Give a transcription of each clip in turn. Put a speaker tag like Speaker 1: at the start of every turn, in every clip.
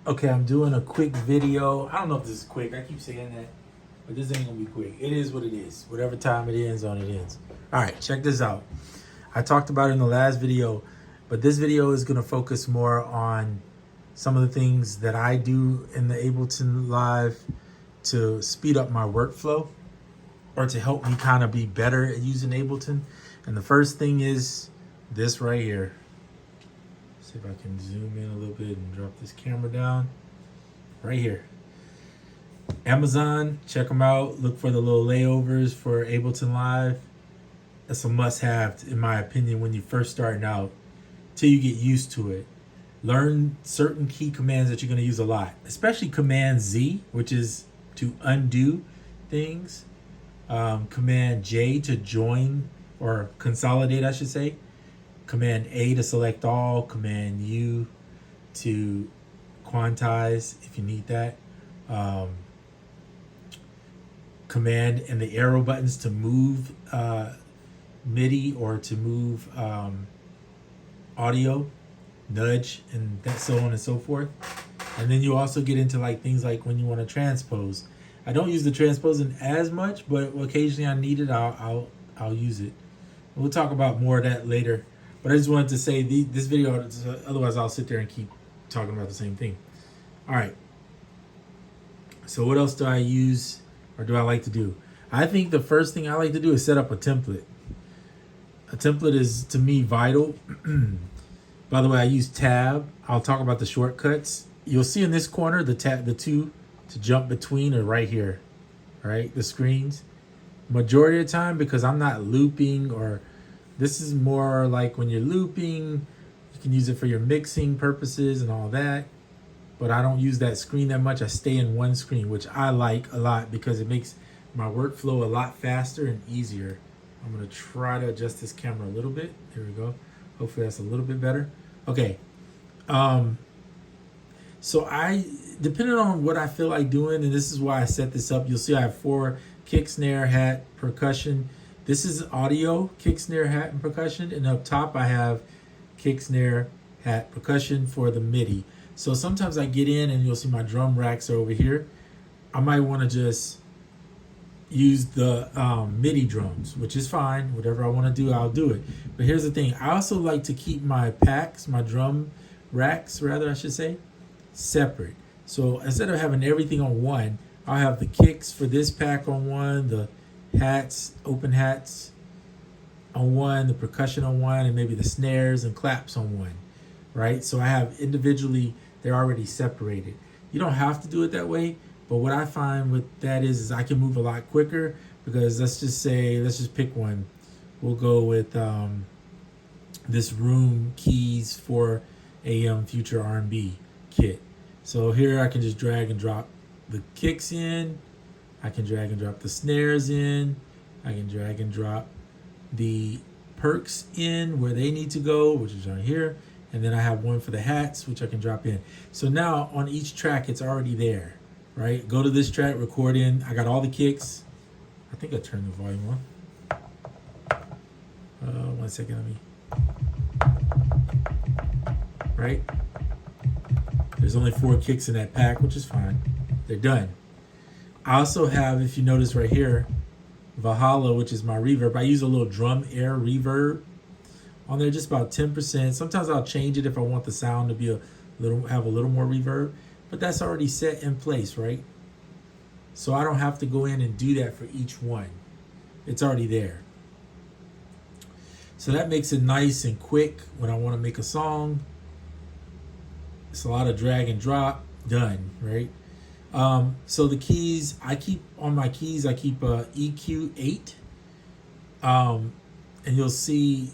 Speaker 1: Okay, I'm doing a quick video. I don't know if this is quick. I keep saying that, but this ain't gonna be quick. It is what it is. Whatever time it ends on, it ends. All right, check this out. I talked about it in the last video, but this video is gonna focus more on some of the things that I do in the Ableton Live to speed up my workflow or to help me kind of be better at using Ableton. And the first thing is this right here. See if I can zoom in a little bit and drop this camera down. Right here. Amazon, check them out. Look for the little layovers for Ableton Live. That's a must-have, in my opinion, when you're first starting out, till you get used to it. Learn certain key commands that you're going to use a lot, especially Command Z, which is to undo things. Command J to join or consolidate, I should say. Command A to select all. Command U to quantize if you need that. Command and the arrow buttons to move MIDI or to move audio, nudge, and that, so on and so forth. And then you also get into like things like when you want to transpose. I don't use the transposing as much, but occasionally I need it. I'll use it. We'll talk about more of that later. But I just wanted to say this video, otherwise I'll sit there and keep talking about the same thing. All right. So what else do I use or do I like to do? I think the first thing I like to do is set up a template. A template is, to me, vital. By the way, I use tab. I'll talk about the shortcuts. You'll see in this corner, the two to jump between are right here, right? The screens. Majority of the time, because I'm not looping, or this is more like when you're looping, you can use it for your mixing purposes and all that. But I don't use that screen that much. I stay in one screen, which I like a lot because it makes my workflow a lot faster and easier. I'm gonna try to adjust this camera a little bit. There we go. Hopefully that's a little bit better. Okay. So depending on what I feel like doing, and this is why I set this up, you'll see I have 4 kick, snare, hat, percussion. This is audio, kick, snare, hat, and percussion. And up top I have kick, snare, hat, percussion for the MIDI. So sometimes I get in and you'll see my drum racks are over here. I might want to just use the MIDI drums, which is fine. Whatever I want to do, I'll do it. But here's the thing. I also like to keep my packs, my drum racks, rather, I should say, separate. So instead of having everything on one, I'll have the kicks for this pack on one, the hats, open hats on one, the percussion on one, and maybe the snares and claps on one, right? So I have individually, they're already separated. You don't have to do it that way, but what I find with that is I can move a lot quicker because let's just pick one. We'll go with this Room Keys for AM Future R&B kit. So here I can just drag and drop the kicks in. I can drag and drop the snares in. I can drag and drop the perks in where they need to go, which is right here. And then I have one for the hats, which I can drop in. So now on each track, it's already there, right? Go to this track, record in. I got all the kicks. I think I turned the volume on. 1 second, right? There's only 4 kicks in that pack, which is fine. They're done. I also have, if you notice right here, Valhalla, which is my reverb. I use a little drum air reverb on there, just about 10%. Sometimes I'll change it if I want the sound to be have a little more reverb, but that's already set in place, right? So I don't have to go in and do that for each one. It's already there. So that makes it nice and quick when I want to make a song. It's a lot of drag and drop, done, right? So the keys, I keep EQ8. And you'll see,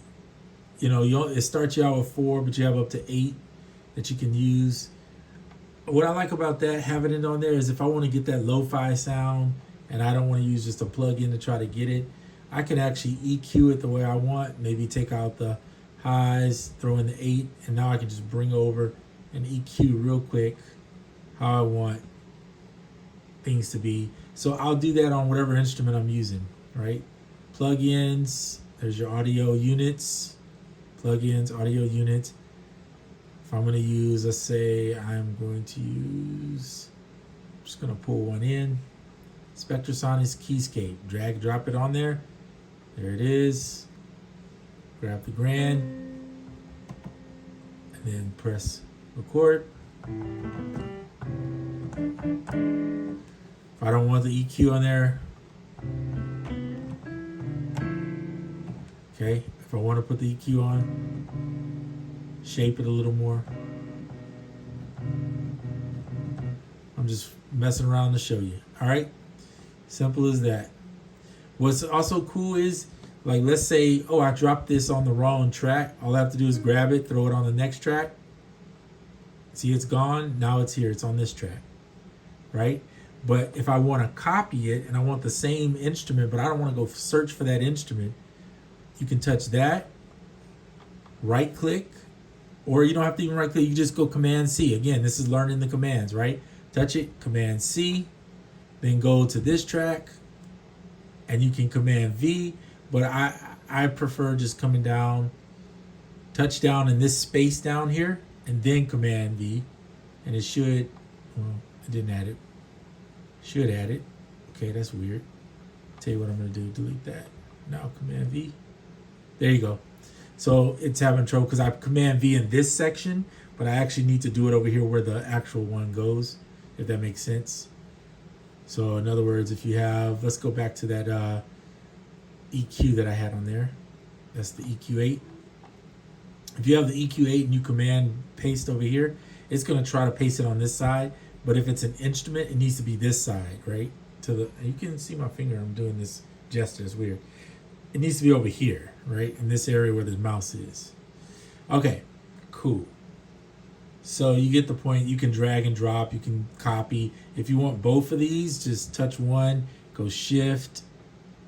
Speaker 1: it starts you out with 4, but you have up to 8 that you can use. What I like about that, having it on there, is if I want to get that lo-fi sound and I don't want to use just a plug-in to try to get it, I can actually EQ it the way I want. Maybe take out the highs, throw in the 8, and now I can just bring over and EQ real quick how I want things to be. So I'll do that on whatever instrument I'm using, right? Plugins, there's your audio units, plugins, audio units. If I'm going to use, let's say I'm going to use, I'm just going to pull one in. Spectrasonics Keyscape. Drag, drop it on there. There it is. Grab the grand. And then press record. If I don't want the EQ on there, okay, if I want to put the EQ on, shape it a little more. I'm just messing around to show you. All right, simple as that. What's also cool is, like, let's say, oh, I dropped this on the wrong track. All I have to do is grab it, throw it on the next track. See, it's gone. Now it's here. It's on this track, right? But if I want to copy it and I want the same instrument, but I don't want to go search for that instrument, you can touch that, right click, or you don't have to even right click. You just go Command C. Again, this is learning the commands, right? Touch it, Command C, then go to this track, and you can Command V. But I prefer just coming down, touch down in this space down here, and then Command V, and it should, well, it didn't add it. Should add it. Okay, that's weird. Tell you what I'm gonna do, delete that. Now Command V. There you go. So it's having trouble because I Command V in this section, but I actually need to do it over here where the actual one goes, if that makes sense. So in other words, if you have, let's go back to that EQ that I had on there. That's the EQ8. If you have the EQ8 and you Command paste over here, it's gonna try to paste it on this side. But if it's an instrument, it needs to be this side, right? To the, you can see my finger, I'm doing this gesture, it's weird. It needs to be over here, right? In this area where the mouse is. Okay, cool. So you get the point. You can drag and drop, you can copy. If you want both of these, just touch one, go shift,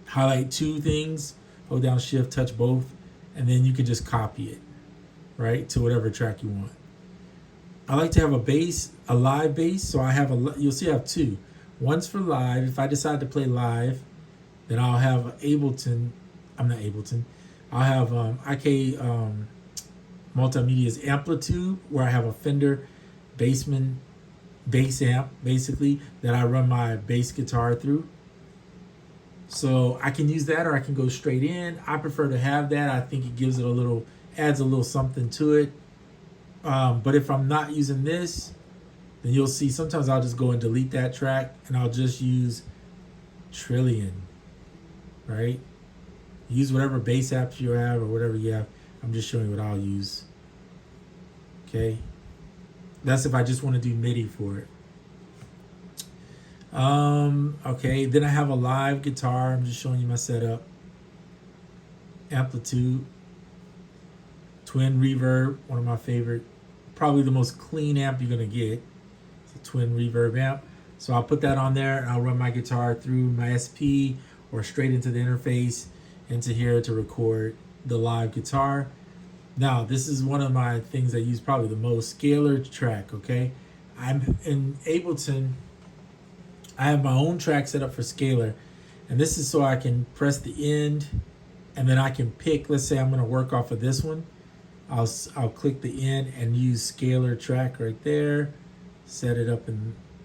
Speaker 1: highlight two things, hold down shift, touch both, and then you can just copy it, right? To whatever track you want. I like to have a bass, a live bass. So I have you'll see I have two. One's for live. If I decide to play live, then I'll have Ableton. I'm not Ableton. I'll have IK Multimedia's Amplitude, where I have a Fender Bassman bass amp, basically, that I run my bass guitar through. So I can use that, or I can go straight in. I prefer to have that. I think it gives it a little, adds a little something to it. But if I'm not using this, then you'll see sometimes I'll just go and delete that track and I'll just use Trillion, right? Use whatever bass apps you have or whatever you have. I'm just showing you what I'll use. Okay. That's if I just want to do MIDI for it. Okay, then I have a live guitar. I'm just showing you my setup. Amplitude. Twin reverb, one of my favorite, probably the most clean amp you're gonna get. It's a twin reverb amp. So I'll put that on there and I'll run my guitar through my SP or straight into the interface into here to record the live guitar. Now, this is one of my things I use probably the most, scalar track, okay? I'm in Ableton, I have my own track set up for scalar, and this is so I can press the end and then I can pick, let's say I'm gonna work off of this one. I'll click the end and use scalar track right there, set it up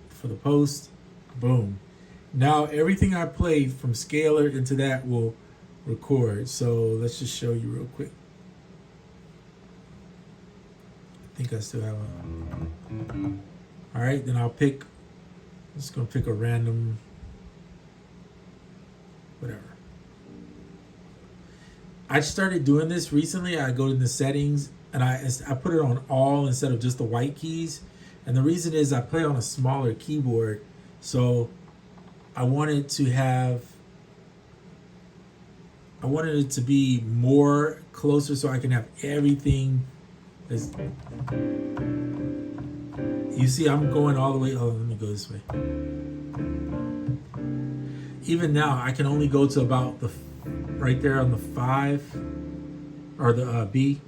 Speaker 1: for the post, boom. Now everything I play from scalar into that will record. So let's just show you real quick. I think I still have a, all right, then I'll pick, I'm just gonna pick a random, whatever. I started doing this recently. I go in the settings and I put it on all instead of just the white keys. And the reason is I play on a smaller keyboard. So I wanted it to be more closer so I can have everything. You see, I'm going all the way. Oh, let me go this way. Even now, I can only go to about the right there on the 5 or the B.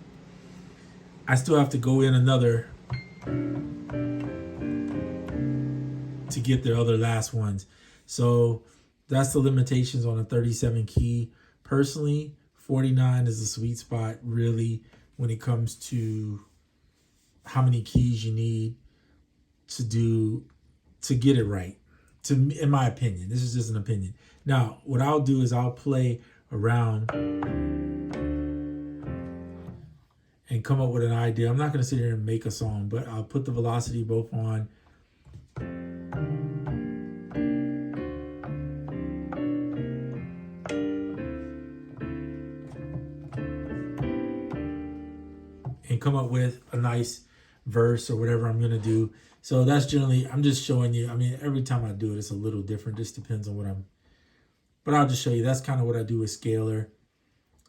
Speaker 1: I still have to go in another to get the other last ones. So that's the limitations on a 37 key. Personally, 49 is the sweet spot really when it comes to how many keys you need to get it right. In my opinion, this is just an opinion. Now, what I'll do is I'll play around and come up with an idea. I'm not going to sit here and make a song, but I'll put the velocity both on. And come up with a nice verse or whatever I'm going to do. So that's generally, I'm just showing you. I mean, every time I do it, it's a little different. Just depends on what but I'll just show you. That's kind of what I do with scalar.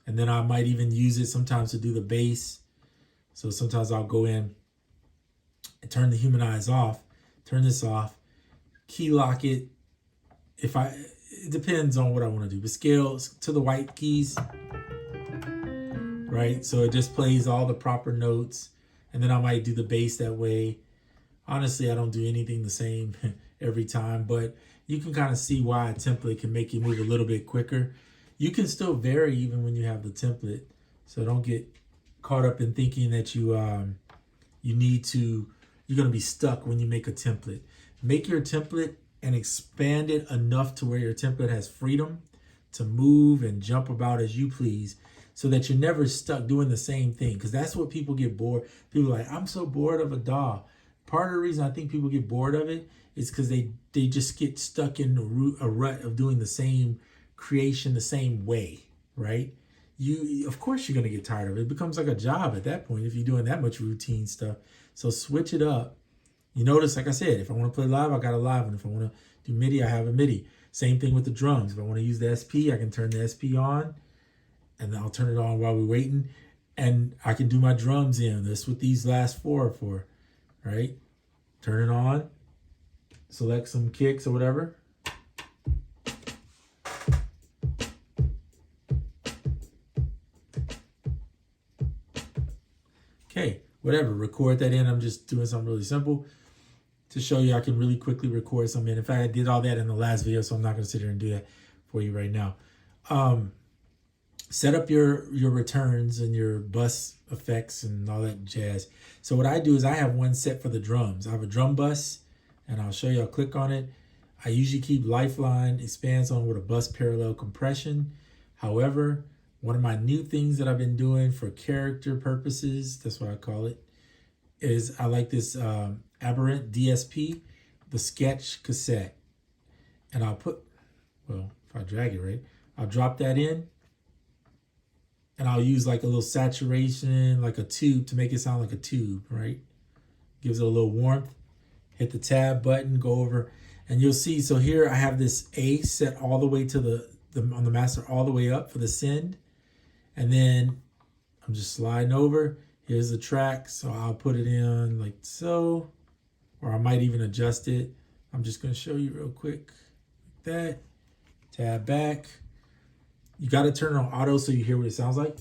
Speaker 1: And then I might even use it sometimes to do the bass. So sometimes I'll go in and turn the humanize off, turn this off, key lock it. It depends on what I want to do. But scale to the white keys, right? So it just plays all the proper notes. And then I might do the bass that way. Honestly, I don't do anything the same every time, but you can kind of see why a template can make you move a little bit quicker. You can still vary even when you have the template. So don't get caught up in thinking that you're going to be stuck when you make a template. Make your template and expand it enough to where your template has freedom to move and jump about as you please, so that you're never stuck doing the same thing. Because that's what people get bored. People are like, I'm so bored of a DAW. Part of the reason I think people get bored of it is because they just get stuck in a rut of doing the same creation the same way, right? Of course you're going to get tired of it. It becomes like a job at that point if you're doing that much routine stuff. So switch it up. You notice, like I said, if I want to play live, I got a live one. If I want to do MIDI, I have a MIDI. Same thing with the drums. If I want to use the SP, I can turn the SP on, and then I'll turn it on while we're waiting, and I can do my drums in. That's what these last four are for, right? Turn it on, select some kicks or whatever. Okay, whatever, record that in. I'm just doing something really simple to show you I can really quickly record something in. In fact, I did all that in the last video, so I'm not going to sit here and do that for you right now. Set up your returns and your bus effects and all that jazz. So what I do is I have one set for the drums. I have a drum bus, and I'll show you. I'll click on it. I usually keep Lifeline expands on with a bus parallel compression. However, one of my new things that I've been doing for character purposes, that's what I call it, is I like this Aberrant DSP, the sketch cassette. And I'll put, well, if I drag it right, I'll drop that in. And I'll use like a little saturation, like a tube, to make it sound like a tube, right? Gives it a little warmth. Hit the tab button, go over, and you'll see. So here I have this A set all the way to on the master, all the way up for the send. And then I'm just sliding over. Here's the track. So I'll put it in like so, or I might even adjust it. I'm just going to show you real quick. Like that. Tab back. You got to turn it on auto so you hear what it sounds like.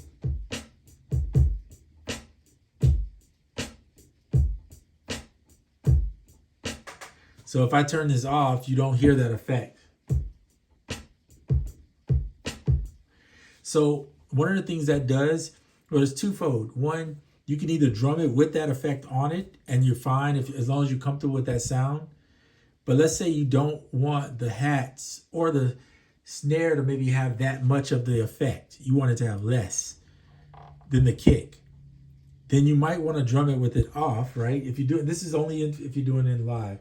Speaker 1: So if I turn this off, you don't hear that effect. So one of the things that does, well, it's twofold. One, you can either drum it with that effect on it, and you're fine as long as you're comfortable with that sound. But let's say you don't want the hats or the snare to maybe have that much of the effect. You want it to have less than the kick. Then you might want to drum it with it off, right? If you do this is only if you're doing it in live,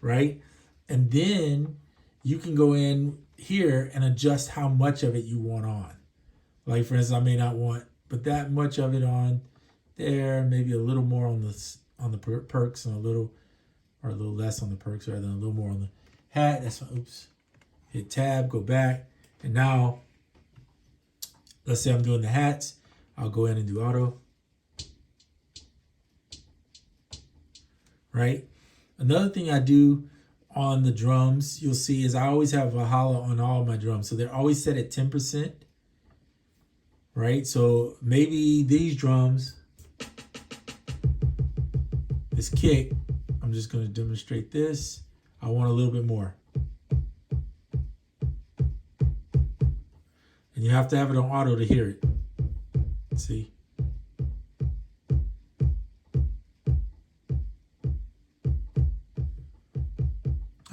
Speaker 1: right? And then you can go in here and adjust how much of it you want on. Like for instance, I may not want but that much of it on there, maybe a little more on the perks and a little less on the perks, rather than a little more on the hat. That's oops. Hit tab, go back, and now let's say I'm doing the hats. I'll go in and do auto. Right. Another thing I do on the drums, you'll see, is I always have Valhalla on all my drums, so they're always set at 10%. Right. So maybe these drums, this kick, I'm just going to demonstrate this. I want a little bit more. And you have to have it on auto to hear it. See?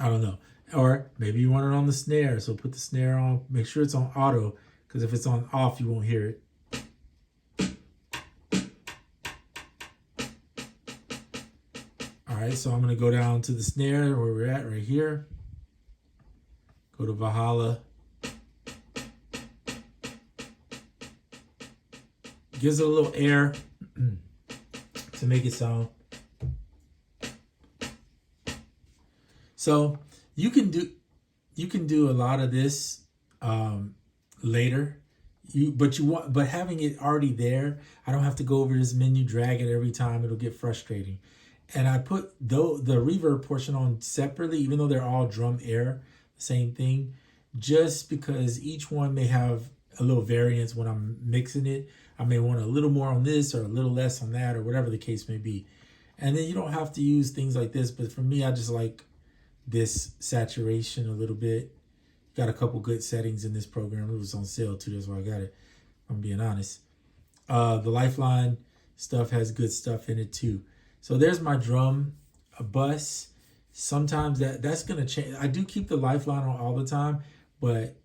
Speaker 1: I don't know. Or maybe you want it on the snare, so put the snare on. Make sure it's on auto, because if it's on off, you won't hear it. All right, so I'm going to go down to the snare where we're at right here. Go to Valhalla. Gives it a little air to make it sound. So you can do a lot of this later. But having it already there, I don't have to go over this menu, drag it every time. It'll get frustrating. And I put the reverb portion on separately, even though they're all drum air, same thing, just because each one may have a little variance when I'm mixing it. I may want a little more on this or a little less on that, or whatever the case may be. And then you don't have to use things like this, but for me, I just like this saturation a little bit. Got a couple good settings in this program. It was on sale too, that's why I got it, I'm being honest. The Lifeline stuff has good stuff in it too. So there's my drum bus. Sometimes that's going to change. I do keep the Lifeline on all the time, but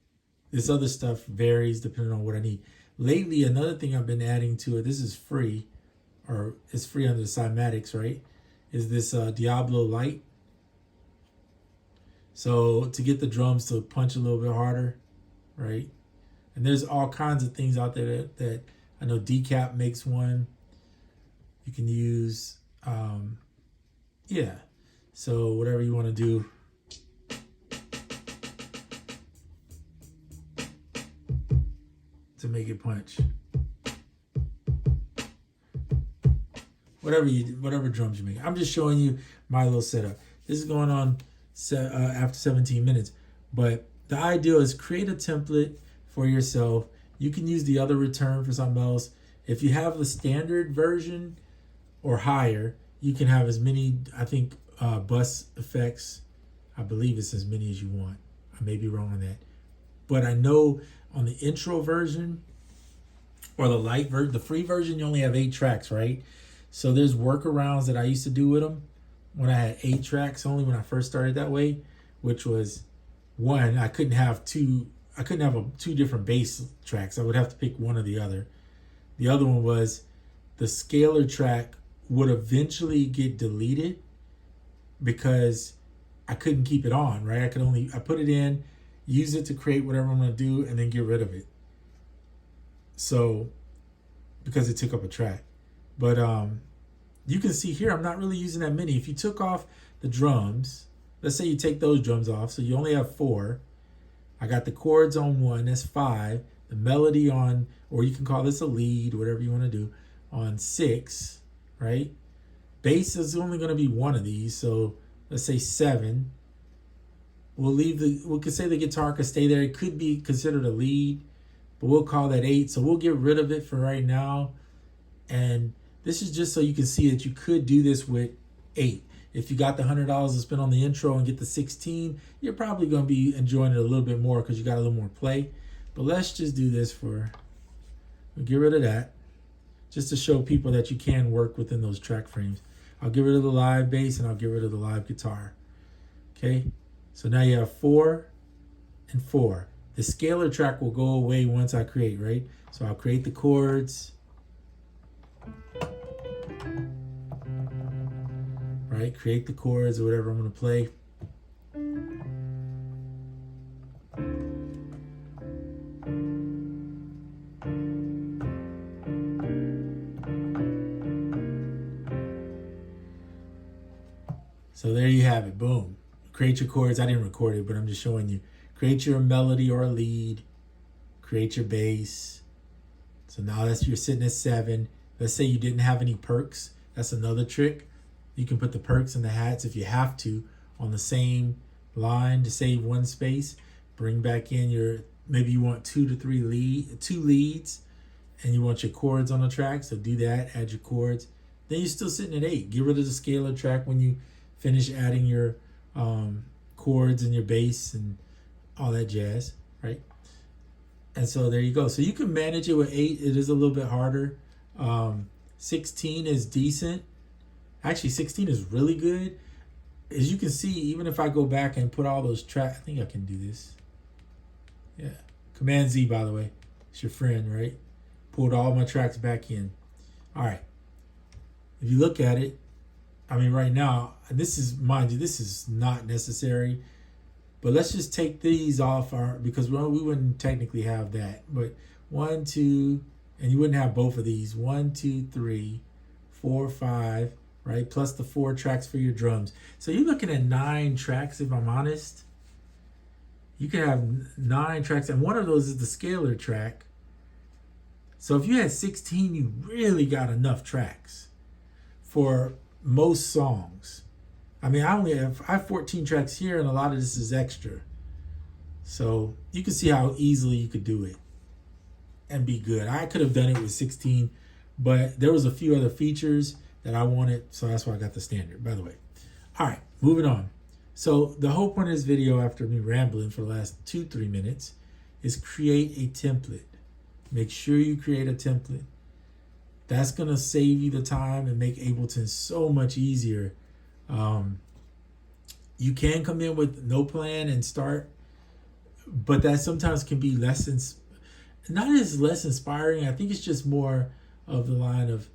Speaker 1: this other stuff varies depending on what I need. Lately, another thing I've been adding to it, this is free, or it's free under the Cymatics, right? Is this Diablo Lite. So to get the drums to punch a little bit harder, right? And there's all kinds of things out there that I know Decap makes one. You can use, yeah. So whatever you want to do. To make it punch. Whatever drums you make. I'm just showing you my little setup. This is going on after 17 minutes. But the idea is create a template for yourself. You can use the other return for something else. If you have the standard version or higher, you can have as many, I think, bus effects. I believe it's as many as you want. I may be wrong on that. But I know on the intro version or the light version, the free version, you only have 8 tracks, right? So there's workarounds that I used to do with them when I had 8 tracks only when I first started that way, which was one, I couldn't have two different bass tracks. I would have to pick one or the other. The other one was the scalar track would eventually get deleted because I couldn't keep it on, right? I put it in, use it to create whatever I'm going to do, and then get rid of it. So, because it took up a track. But you can see here, I'm not really using that many. If you took off the drums, let's say you take those drums off, so you only have 4. I got the chords on 1, that's 5. The melody on, or you can call this a lead, whatever you want to do, on 6, right? Bass is only going to be one of these, so let's say 7. We could say the guitar could stay there. It could be considered a lead, but we'll call that 8. So we'll get rid of it for right now. And this is just so you can see that you could do this with 8. If you got the $100 to spend on the intro and get the 16, you're probably going to be enjoying it a little bit more because you got a little more play. But let's just do this we'll get rid of that, just to show people that you can work within those track frames. I'll get rid of the live bass and I'll get rid of the live guitar. Okay, so now you have 4 and 4. The scalar track will go away once I create, right? So I'll create the chords. Right, create the chords or whatever I'm going to play. So there you have it, boom. Create your chords. I didn't record it, but I'm just showing you. Create your melody or a lead. Create your bass. So now you're sitting at 7. Let's say you didn't have any perks. That's another trick. You can put the perks and the hats if you have to on the same line to save one space. Bring back in maybe you want 2 leads and you want your chords on the track. So do that, add your chords. Then you're still sitting at 8. Get rid of the scalar track when you finish adding your chords and your bass and all that jazz, right? And so there you go. So you can manage it with 8. It is a little bit harder. 16 is decent. Actually, 16 is really good. as you can see, even if I go back and put all those tracks, I think I can do this. Yeah. Command Z, by the way. It's your friend, right? Pulled all my tracks back in. All right. If you look at it, I mean, right now, and this is, mind you, this is not necessary, but let's just take these off because we wouldn't technically have that. But 1, 2, and you wouldn't have both of these. 1, 2, 3, 4, 5, right? Plus the 4 tracks for your drums. So you're looking at 9 tracks, if I'm honest. You can have 9 tracks, and one of those is the scalar track. So if you had 16, you really got enough tracks for most songs. I mean, I have 14 tracks here, and a lot of this is extra. So you can see how easily you could do it and be good. I could have done it with 16, but there was a few other features that I wanted, so that's why I got the standard, by the way. All right, moving on. So the whole point of this video, after me rambling for the last 2-3 minutes, is create a template. Make sure you create a template. That's going to save you the time and make Ableton so much easier. You can come in with no plan and start, but that sometimes can be not as less inspiring. I think it's just more of the line of,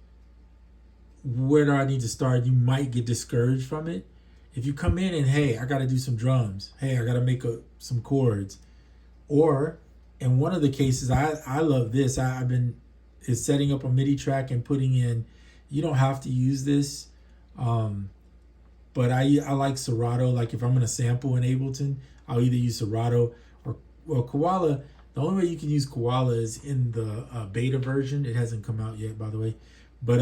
Speaker 1: where do I need to start? You might get discouraged from it. If you come in and, hey, I got to do some drums. Hey, I got to make some chords. Or in one of the cases, I love this. Is setting up a MIDI track and putting in, you don't have to use this. But I like Serato. Like if I'm going to sample in Ableton, I'll either use Serato or, well, Koala. The only way you can use Koala is in the beta version. It hasn't come out yet, by the way. But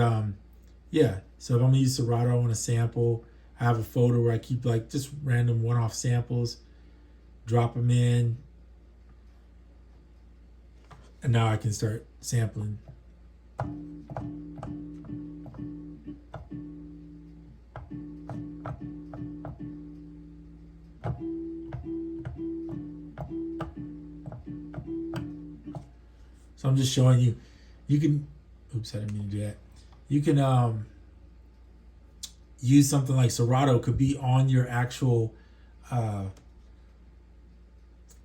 Speaker 1: yeah, so if I'm going to use Serato, I want to sample. I have a folder where I keep like just random one-off samples, drop them in, and now I can start sampling. So I'm just showing you, you can, oops, I didn't mean to do that. You can use something like Serato, could be on your actual,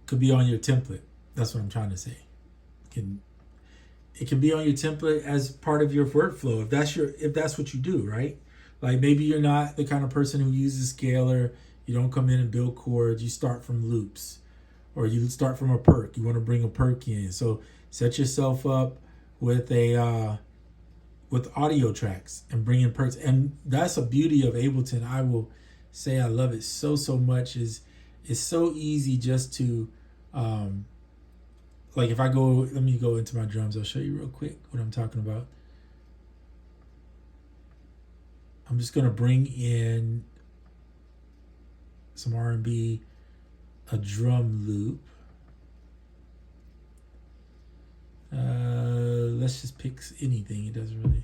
Speaker 1: could be on your template. That's what I'm trying to say. It can be on your template as part of your workflow if that's what you do, right? Like maybe you're not the kind of person who uses scalar. You don't come in and build chords. You start from loops, or you start from a perk. You want to bring a perk in. So set yourself up with with audio tracks and bring in perks. And that's a beauty of Ableton. I will say I love it so much. It's so easy just to like if I go, let me go into my drums. I'll show you real quick what I'm talking about. I'm just going to bring in some R&B, a drum loop. Let's just pick anything. It doesn't really.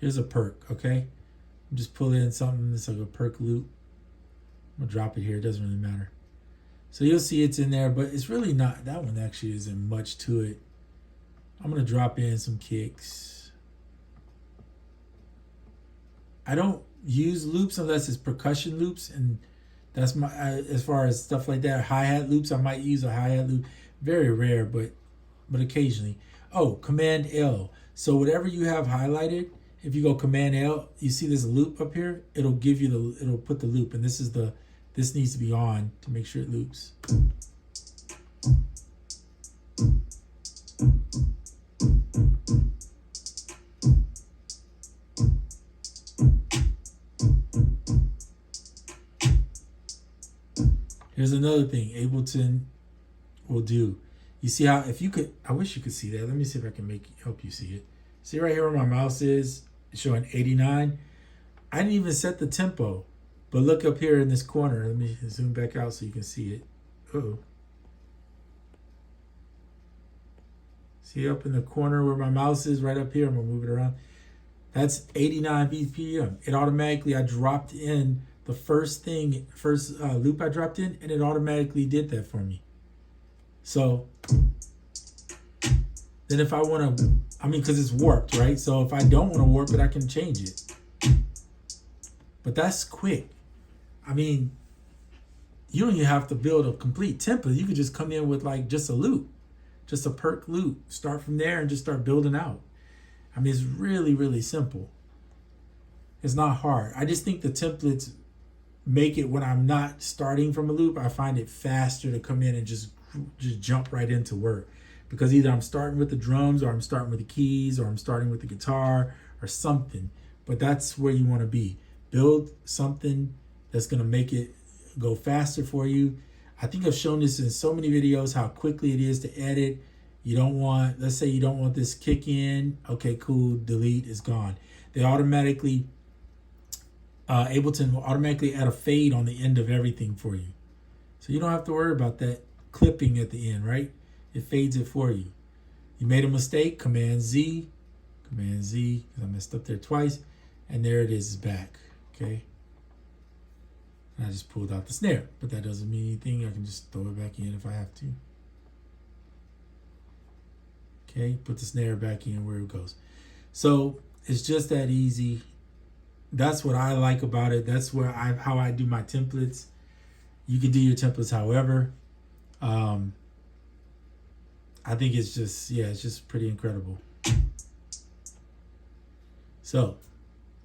Speaker 1: Here's a perk, okay? I'm just pulling in something that's like a perk loop. I'm going to drop it here. It doesn't really matter. So you'll see it's in there, but it's really not. That one actually isn't much to it. I'm going to drop in some kicks. I don't use loops unless it's percussion loops, and that's my, as far as stuff like that. Hi-hat loops, I might use a hi-hat loop. Very rare, but occasionally. Oh, Command L. So whatever you have highlighted, if you go Command L, you see this loop up here? It'll give you it'll put the loop, and this needs to be on to make sure it loops. Here's another thing Ableton will do. You see how, if you could, I wish you could see that. Let me see if I can help you see it. See right here where my mouse is, it's showing 89. I didn't even set the tempo, but look up here in this corner. Let me zoom back out so you can see it. Uh-oh. See up in the corner where my mouse is, right up here, I'm gonna move it around. That's 89 BPM. It automatically, I dropped in the first loop I dropped in, and it automatically did that for me. So Then if I want to, I mean, because it's warped, right? So if I don't want to warp it, I can change it. But that's quick. I mean, you don't even have to build a complete template. You could just come in with like just a loop, just a perk loop. Start from there and just start building out. I mean, it's really, really simple. It's not hard. I just think the templates make it when I'm not starting from a loop, I find it faster to come in and just jump right into work. Because either I'm starting with the drums, or I'm starting with the keys, or I'm starting with the guitar or something. But that's where you want to be. Build something that's going to make it go faster for you. I think I've shown this in so many videos, how quickly it is to edit. You don't want, let's say you don't want this kick in. Okay, cool, delete, is gone. They automatically, Ableton will automatically add a fade on the end of everything for you. So you don't have to worry about that clipping at the end, right? It fades it for you. You made a mistake, Command Z, because I messed up there twice, and there it is, it's back, okay? And I just pulled out the snare, but that doesn't mean anything. I can just throw it back in if I have to. Okay, put the snare back in where it goes. So it's just that easy. That's what I like about it. That's where how I do my templates. You can do your templates however. I think it's just, yeah, it's just pretty incredible. So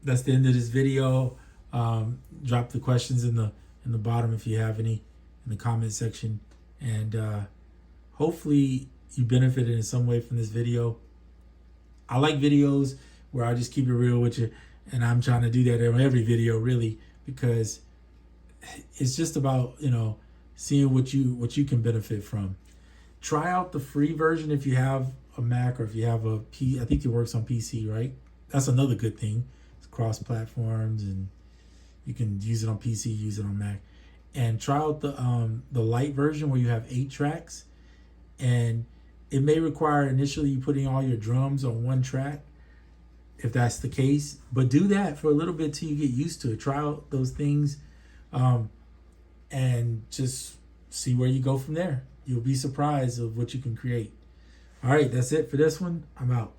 Speaker 1: that's the end of this video. Drop the questions in the bottom if you have any in the comment section, and hopefully you benefited in some way from this video. I like videos where I just keep it real with you, and I'm trying to do that in every video really, because it's just about, you know, seeing what you can benefit from. Try out the free version if you have a Mac, or if you have a I think it works on PC, right? That's another good thing. It's cross platforms, and you can use it on PC, use it on Mac. And try out the light version where you have 8 tracks, and it may require initially you putting all your drums on one track, if that's the case. But do that for a little bit till you get used to it. Try out those things, and just see where you go from there. You'll be surprised of what you can create. All right, that's it for this one. I'm out.